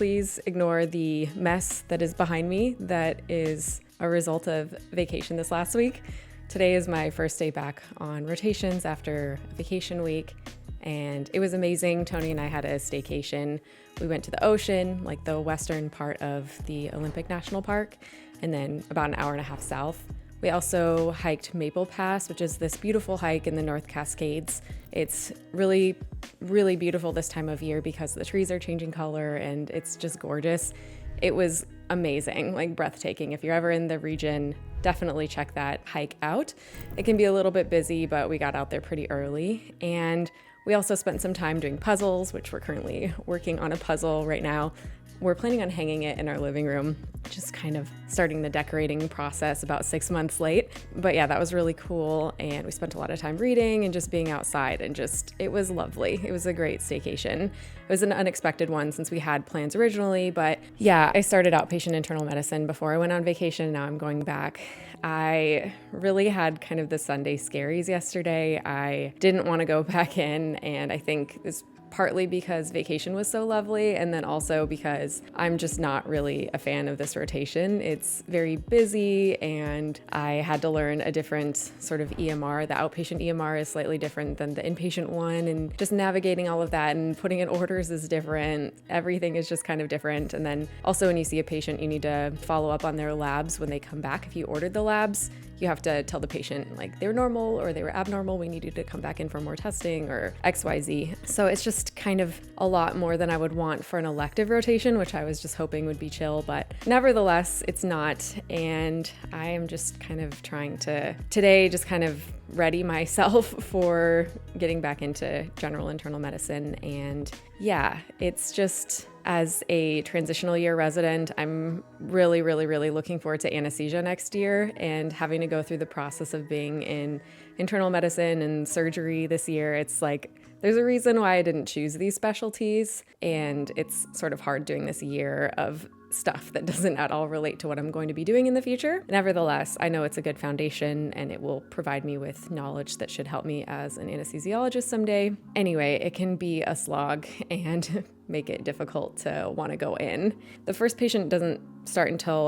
please ignore the mess that is behind me that is a result of vacation this last week. Today is my first day back on rotations after a vacation week, and it was amazing. Tony and I had a staycation. We went to the ocean, like the western part of the Olympic National Park, and then about an hour and a half south. We also hiked Maple Pass, which is this beautiful hike in the North Cascades. It's really, really beautiful this time of year because the trees are changing color and it's just gorgeous. It was amazing, like breathtaking. If you're ever in the region, definitely check that hike out. It can be a little bit busy, but we got out there pretty early. And we also spent some time doing puzzles, which we're currently working on a puzzle right now. We're planning on hanging it in our living room, just kind of starting the decorating process about 6 months late. But yeah, that was really cool. And we spent a lot of time reading and just being outside, and it was lovely. It was a great staycation. It was an unexpected one since we had plans originally. But yeah, I started outpatient internal medicine before I went on vacation. Now I'm going back. I really had kind of the Sunday scaries yesterday. I didn't want to go back in, and I think it's partly because vacation was so lovely, and then also because I'm just not really a fan of this rotation. It's very busy, and I had to learn a different sort of EMR. The outpatient EMR is slightly different than the inpatient one, and just navigating all of that and putting in orders is different. Everything is just kind of different. And then also when you see a patient, you need to follow up on their labs when they come back. If you ordered the labs, you have to tell the patient like they were normal or they were abnormal, we needed to come back in for more testing or XYZ. So it's just kind of a lot more than I would want for an elective rotation, which I was just hoping would be chill, but nevertheless, it's not. And I am just kind of trying to today just kind of ready myself for getting back into general internal medicine. And yeah, it's just, as a transitional year resident, I'm really, really, really looking forward to anesthesia next year and having to go through the process of being in internal medicine and surgery this year. It's like, there's a reason why I didn't choose these specialties, and it's sort of hard doing this year of stuff that doesn't at all relate to what I'm going to be doing in the future. Nevertheless, I know it's a good foundation and it will provide me with knowledge that should help me as an anesthesiologist someday. Anyway, it can be a slog and make it difficult to want to go in. The first patient doesn't start until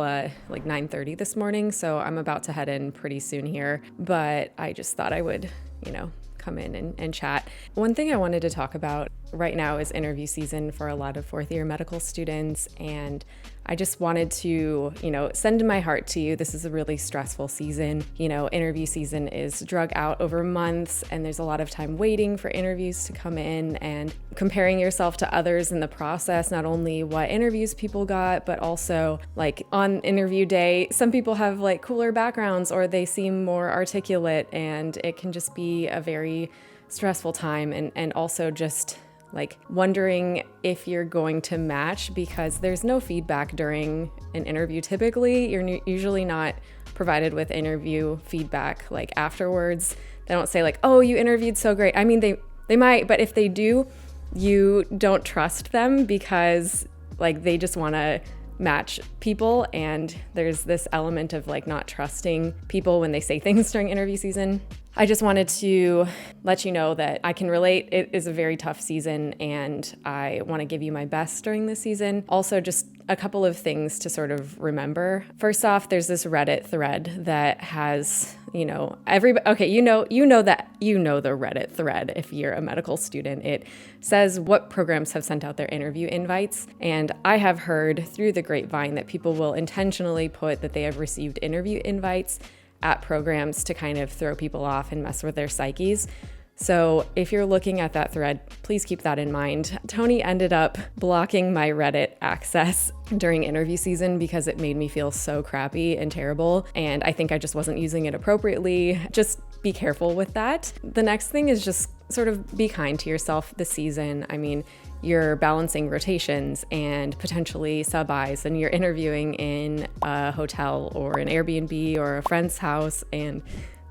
like 9:30 this morning, so I'm about to head in pretty soon here, but I just thought I would, come in and chat. One thing I wanted to talk about right now is interview season for a lot of fourth year medical students, and I just wanted to, send my heart to you. This is a really stressful season. Interview season is drug out over months, and there's a lot of time waiting for interviews to come in and comparing yourself to others in the process, not only what interviews people got, but also like on interview day, some people have like cooler backgrounds or they seem more articulate, and it can just be a very stressful time, and also just like wondering if you're going to match, because there's no feedback during an interview. Typically, you're usually not provided with interview feedback like afterwards. They don't say like, oh, you interviewed so great. I mean, they might, but if they do, you don't trust them because like they just want to match people, and there's this element of like not trusting people when they say things during interview season. I just wanted to let you know that I can relate. It is a very tough season, and I want to give you my best during this season. Also, just a couple of things to sort of remember. First off, there's this Reddit thread that has, the Reddit thread. If you're a medical student, it says what programs have sent out their interview invites. And I have heard through the grapevine that people will intentionally put that they have received interview invites at programs to kind of throw people off and mess with their psyches. So if you're looking at that thread, please keep that in mind. Tony ended up blocking my Reddit access during interview season because it made me feel so crappy and terrible, and I think I just wasn't using it appropriately. Just be careful with that. The next thing is just sort of be kind to yourself this season. I mean, you're balancing rotations and potentially sub-Is, and you're interviewing in a hotel or an Airbnb or a friend's house, and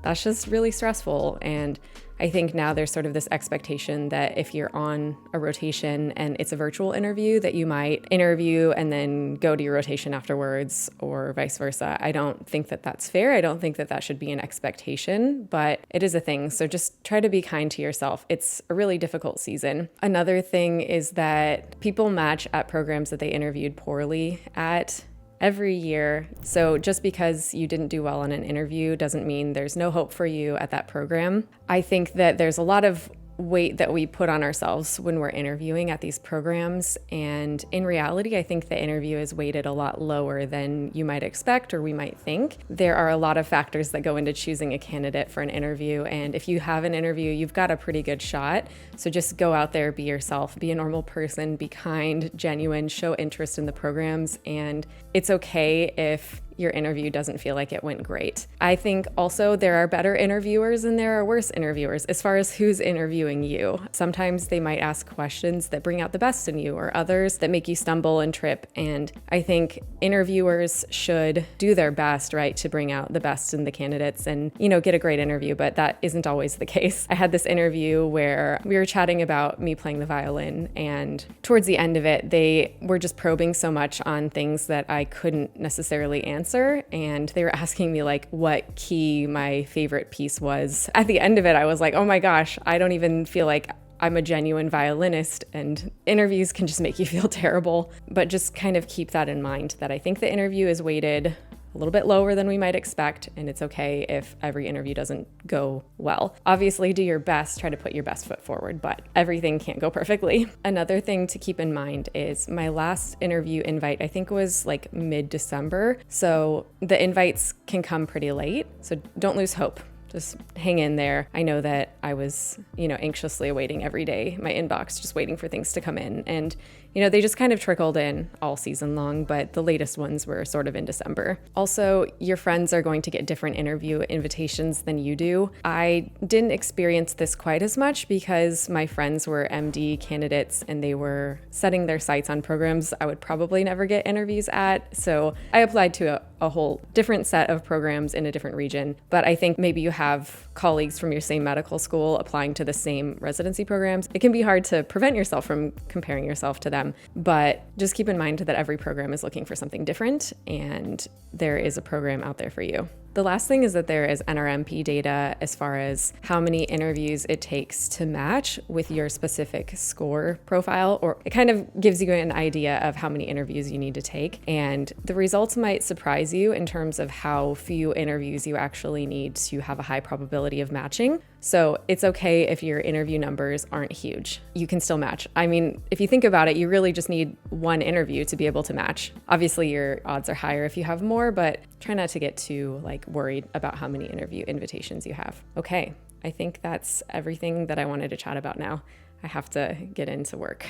that's just really stressful. And I think now there's sort of this expectation that if you're on a rotation and it's a virtual interview, that you might interview and then go to your rotation afterwards, or vice versa. I don't think that that's fair. I don't think that that should be an expectation, but it is a thing. So just try to be kind to yourself. It's a really difficult season. Another thing is that people match at programs that they interviewed poorly at every year. So just because you didn't do well on an interview doesn't mean there's no hope for you at that program. I think that there's a lot of weight that we put on ourselves when we're interviewing at these programs. And in reality, I think the interview is weighted a lot lower than you might expect or we might think. There are a lot of factors that go into choosing a candidate for an interview. And if you have an interview, you've got a pretty good shot. So just go out there, be yourself, be a normal person, be kind, genuine, show interest in the programs. And it's okay if your interview doesn't feel like it went great. I think also there are better interviewers and there are worse interviewers as far as who's interviewing you. Sometimes they might ask questions that bring out the best in you, or others that make you stumble and trip. And I think interviewers should do their best, right, to bring out the best in the candidates and, get a great interview, but that isn't always the case. I had this interview where we were chatting about me playing the violin, and towards the end of it, they were just probing so much on things that I couldn't necessarily answer. And they were asking me like what key my favorite piece was. At the end of it, I was like, oh my gosh, I don't even feel like I'm a genuine violinist, and interviews can just make you feel terrible. But just kind of keep that in mind, that I think the interview is weighted a little bit lower than we might expect, and it's okay if every interview doesn't go well. Obviously, do your best, try to put your best foot forward, but everything can't go perfectly. Another thing to keep in mind is my last interview invite, I think, was like mid-December, so the invites can come pretty late, so don't lose hope. Just hang in there. I know that I was, anxiously awaiting every day my inbox, just waiting for things to come in. And, they just kind of trickled in all season long, but the latest ones were sort of in December. Also, your friends are going to get different interview invitations than you do. I didn't experience this quite as much because my friends were MD candidates and they were setting their sights on programs I would probably never get interviews at. So I applied to a whole different set of programs in a different region. But I think maybe you have colleagues from your same medical school applying to the same residency programs. It can be hard to prevent yourself from comparing yourself to them, but just keep in mind that every program is looking for something different, and there is a program out there for you. The last thing is that there is NRMP data as far as how many interviews it takes to match with your specific score profile, or it kind of gives you an idea of how many interviews you need to take. And the results might surprise you in terms of how few interviews you actually need to have a high probability of matching. So it's okay if your interview numbers aren't huge. You can still match. I mean, if you think about it, you really just need one interview to be able to match. Obviously, your odds are higher if you have more, but try not to get too worried about how many interview invitations you have. Okay, I think that's everything that I wanted to chat about now. I have to get into work.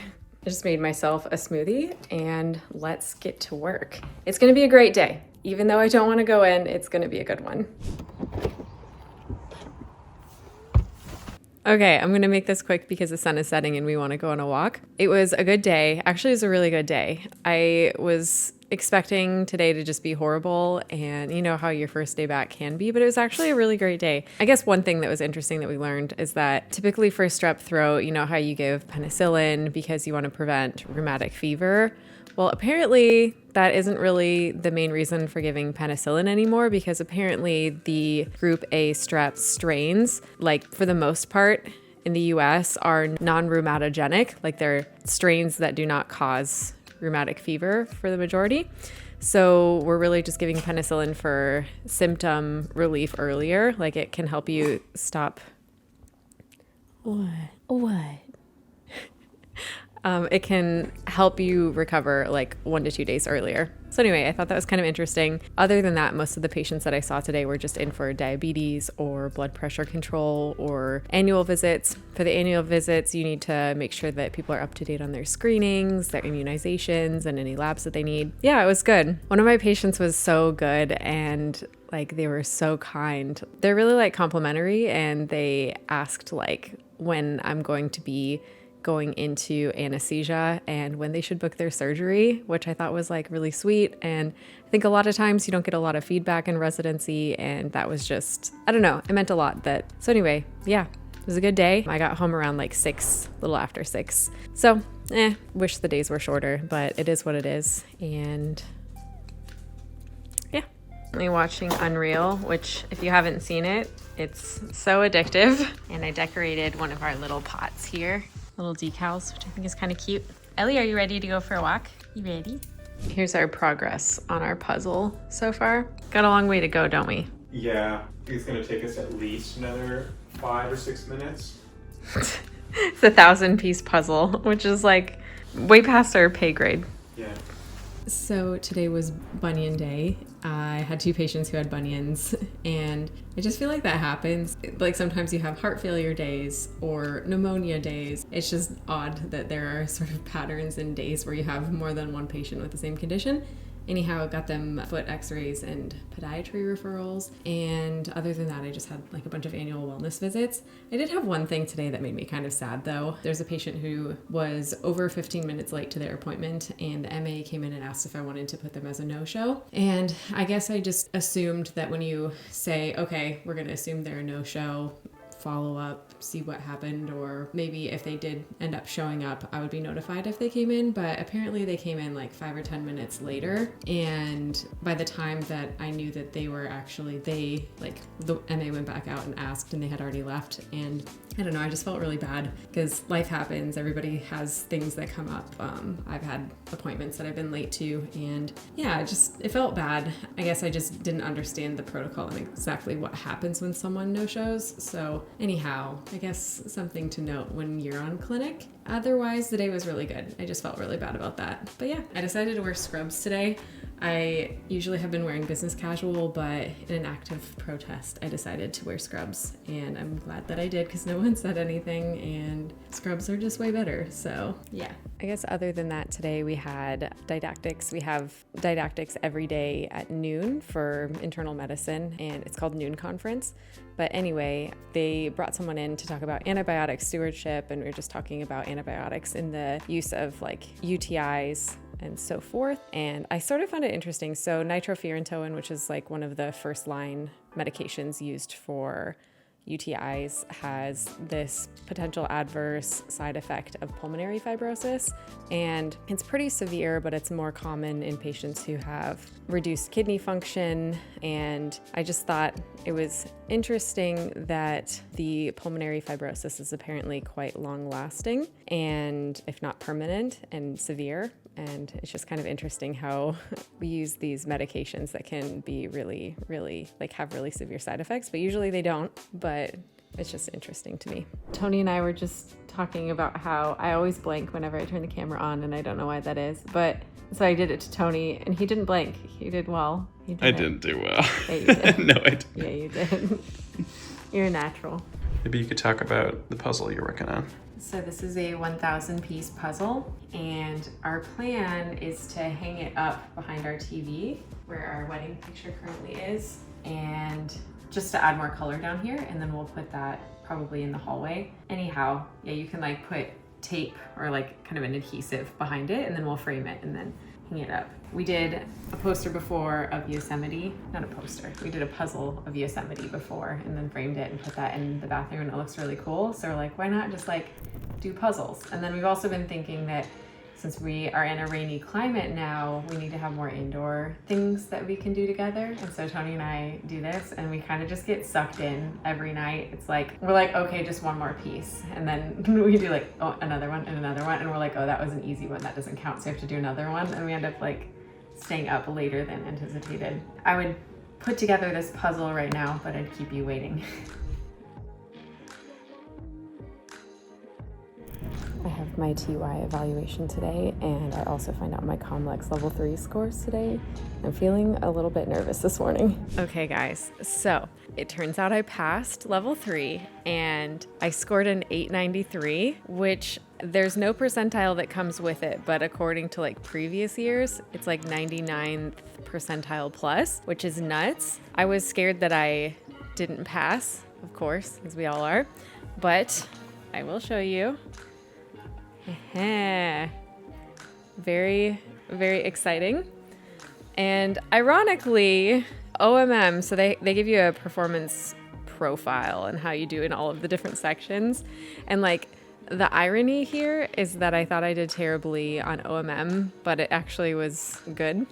I just made myself a smoothie and let's get to work. It's gonna be a great day. Even though I don't wanna go in, it's gonna be a good one. Okay, I'm gonna make this quick because the sun is setting and we wanna go on a walk. It was a good day. Actually, it was a really good day. I was expecting today to just be horrible, and you know how your first day back can be, but it was actually a really great day. I guess one thing that was interesting that we learned is that typically for strep throat, you know how you give penicillin because you want to prevent rheumatic fever? Well, apparently that isn't really the main reason for giving penicillin anymore, because apparently the group A strep strains, for the most part in the US, are non-rheumatogenic, they're strains that do not cause rheumatic fever for the majority. So we're really just giving penicillin for symptom relief earlier. It can help you stop. What? It can help you recover 1 to 2 days earlier. So anyway, I thought that was kind of interesting. Other than that, most of the patients that I saw today were just in for diabetes or blood pressure control or annual visits. For the annual visits, you need to make sure that people are up to date on their screenings, their immunizations, and any labs that they need. Yeah, it was good. One of my patients was so good, and they were so kind. They're really complimentary, and they asked when I'm going to be going into anesthesia and when they should book their surgery, which I thought was really sweet. And I think a lot of times you don't get a lot of feedback in residency, and that was just, I don't know, it meant a lot. So anyway, yeah, It was a good day. I got home around like 6, a little after 6. So, wish the days were shorter, but it is what it is. And yeah. I'm watching Unreal, which if you haven't seen it, it's so addictive. And I decorated one of our little pots here, little decals, which I think is kind of cute. Ellie, are you ready to go for a walk? You ready? Here's our progress on our puzzle so far. Got a long way to go, don't we? Yeah, it's gonna take us at least another 5 or 6 minutes. It's a 1,000-piece puzzle, which is like way past our pay grade. Yeah. So today was bunion day. I had 2 patients who had bunions, and I just feel like that happens. Like sometimes you have heart failure days or pneumonia days. It's just odd that there are sort of patterns in days where you have more than one patient with the same condition. Anyhow, got them foot x-rays and podiatry referrals. And other than that, I just had like a bunch of annual wellness visits. I did have one thing today that made me kind of sad though. There's a patient who was over 15 minutes late to their appointment, and the MA came in and asked if I wanted to put them as a no-show. And I guess I just assumed that when you say, okay, we're going to assume they're a no-show, follow up, see what happened, or maybe if they did end up showing up, I would be notified if they came in. But apparently they came in like 5 or 10 minutes later, and by the time that I knew that they were actually, the MA went back out and asked, and they had already left. And I don't know, I just felt really bad because life happens. Everybody has things that come up. I've had appointments that I've been late to, and yeah, it felt bad. I guess I just didn't understand the protocol and exactly what happens when someone no-shows. So anyhow, I guess something to note when you're on clinic. Otherwise, the day was really good. I just felt really bad about that. But yeah, I decided to wear scrubs today. I usually have been wearing business casual, but in an act of protest, I decided to wear scrubs, and I'm glad that I did because no one said anything, and scrubs are just way better. So yeah. I guess other than that, today we had didactics. We have didactics every day at noon for internal medicine, and it's called Noon Conference. But anyway, they brought someone in to talk about antibiotic stewardship, and we were just talking about antibiotics in the use of like UTIs and so forth. And I sort of found it interesting. So nitrofurantoin, which is like one of the first line medications used for UTIs, has this potential adverse side effect of pulmonary fibrosis. And it's pretty severe, but it's more common in patients who have reduced kidney function. And I just thought it was interesting that the pulmonary fibrosis is apparently quite long lasting, and if not permanent and severe. And it's just kind of interesting how we use these medications that can be really, really, like have really severe side effects, but usually they don't. But it's just interesting to me. Tony and I were just talking about how I always blank whenever I turn the camera on, and I don't know why that is. But so I did it to Tony, and he didn't blank. He did well. I didn't do well. Yeah, you did. No, I didn't. Yeah, you did. You're a natural. Maybe you could talk about the puzzle you're working on. So this is a 1,000-piece puzzle, and our plan is to hang it up behind our TV where our wedding picture currently is, and just to add more color down here, and then we'll put that probably in the hallway. Anyhow, yeah, you can like put tape or like kind of an adhesive behind it, and then we'll frame it and then hang it up. We did a poster before of Yosemite, not a poster, we did a puzzle of Yosemite before and then framed it and put that in the bathroom, and it looks really cool. So we're like, why not just like do puzzles? And then we've also been thinking that since we are in a rainy climate now, we need to have more indoor things that we can do together. And so Tony and I do this, and we kind of just get sucked in every night. It's like, we're like, okay, just one more piece. And then we do like, oh, another one and another one. And we're like, oh, that was an easy one. That doesn't count. So we have to do another one. And we end up like staying up later than anticipated. I would put together this puzzle right now, but I'd keep you waiting. I have my TY evaluation today, and I also find out my COMLEX Level 3 scores today. I'm feeling a little bit nervous this morning. Okay, guys, so it turns out I passed Level 3, and I scored an 893, which there's no percentile that comes with it, but according to like previous years, it's like 99th percentile plus, which is nuts. I was scared that I didn't pass, of course, as we all are, but I will show you. Very, very exciting. And ironically, OMM, so they give you a performance profile and how you do in all of the different sections. And like, the irony here is that I thought I did terribly on OMM, but it actually was good.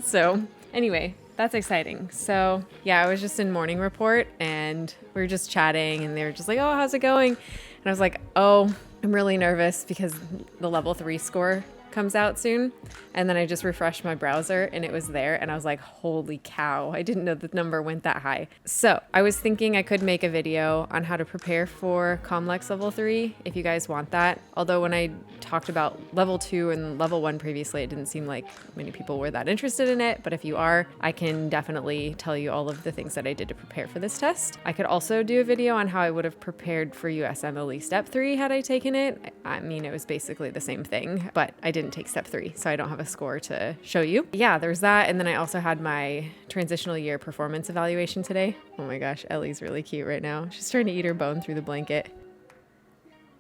So anyway, that's exciting. So yeah, I was just in morning report and we were just chatting and they were just like, oh, how's it going? And I was like, oh, I'm really nervous because the level 3 score comes out soon. And then I just refreshed my browser and it was there. And I was like, holy cow, I didn't know the number went that high. So I was thinking I could make a video on how to prepare for COMLEX Level 3 if you guys want that. Although when I talked about Level 2 and Level 1 previously, it didn't seem like many people were that interested in it. But if you are, I can definitely tell you all of the things that I did to prepare for this test. I could also do a video on how I would have prepared for USMLE Step 3 had I taken it. I mean, it was basically the same thing, but I didn't take Step 3, so I don't have a score to show you. Yeah, there's that. And then I also had my transitional year performance evaluation today. Oh my gosh, Ellie's really cute right now. She's trying to eat her bone through the blanket.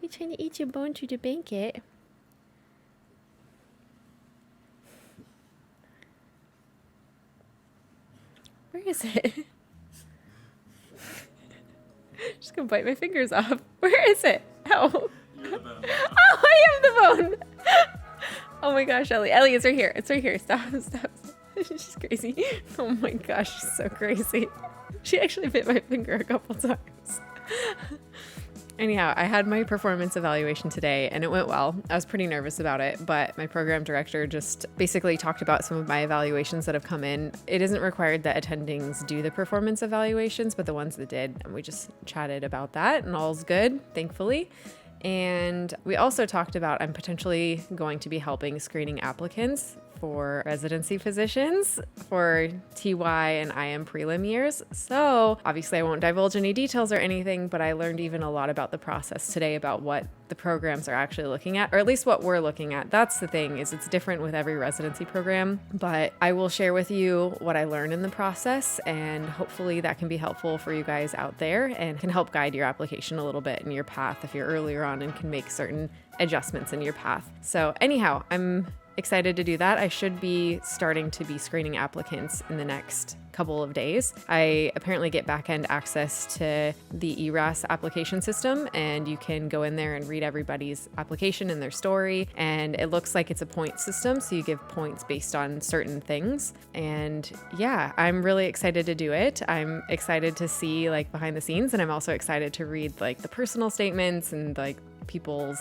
You're trying to eat your bone through the blanket? Where is it? She's gonna bite my fingers off. Where is it? Oh. Oh, I have the bone. Oh my gosh, Ellie. Ellie, it's right here. It's right here. Stop. She's crazy. Oh my gosh, she's so crazy. She actually bit my finger a couple times. Anyhow, I had my performance evaluation today and it went well. I was pretty nervous about it, but my program director just basically talked about some of my evaluations that have come in. It isn't required that attendings do the performance evaluations, but the ones that did, and we just chatted about that and all's good, thankfully. And we also talked about I'm potentially going to be helping screening applicants for residency physicians for TY and IM prelim years. So obviously I won't divulge any details or anything, but I learned even a lot about the process today about what the programs are actually looking at, or at least what we're looking at. That's the thing, is it's different with every residency program, but I will share with you what I learned in the process, and hopefully that can be helpful for you guys out there and can help guide your application a little bit in your path if you're earlier on and can make certain adjustments in your path. So anyhow, I'm excited to do that. I should be starting to be screening applicants in the next couple of days. I apparently get back-end access to the ERAS application system, and you can go in there and read everybody's application and their story. And it looks like it's a point system, so you give points based on certain things. And yeah, I'm really excited to do it. I'm excited to see like behind the scenes, and I'm also excited to read like the personal statements and like people's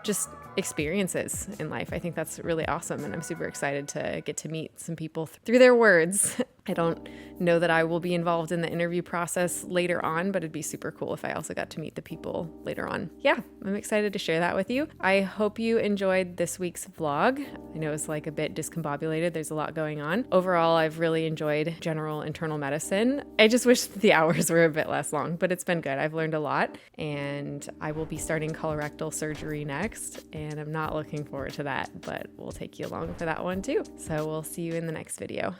just experiences in life. I think that's really awesome, and I'm super excited to get to meet some people through their words. I don't know that I will be involved in the interview process later on, but it'd be super cool if I also got to meet the people later on. Yeah, I'm excited to share that with you. I hope you enjoyed this week's vlog. I know it's like a bit discombobulated. There's a lot going on. Overall, I've really enjoyed general internal medicine. I just wish the hours were a bit less long, but it's been good. I've learned a lot, and I will be starting colorectal surgery next, and I'm not looking forward to that, but we'll take you along for that one too. So we'll see you in the next video.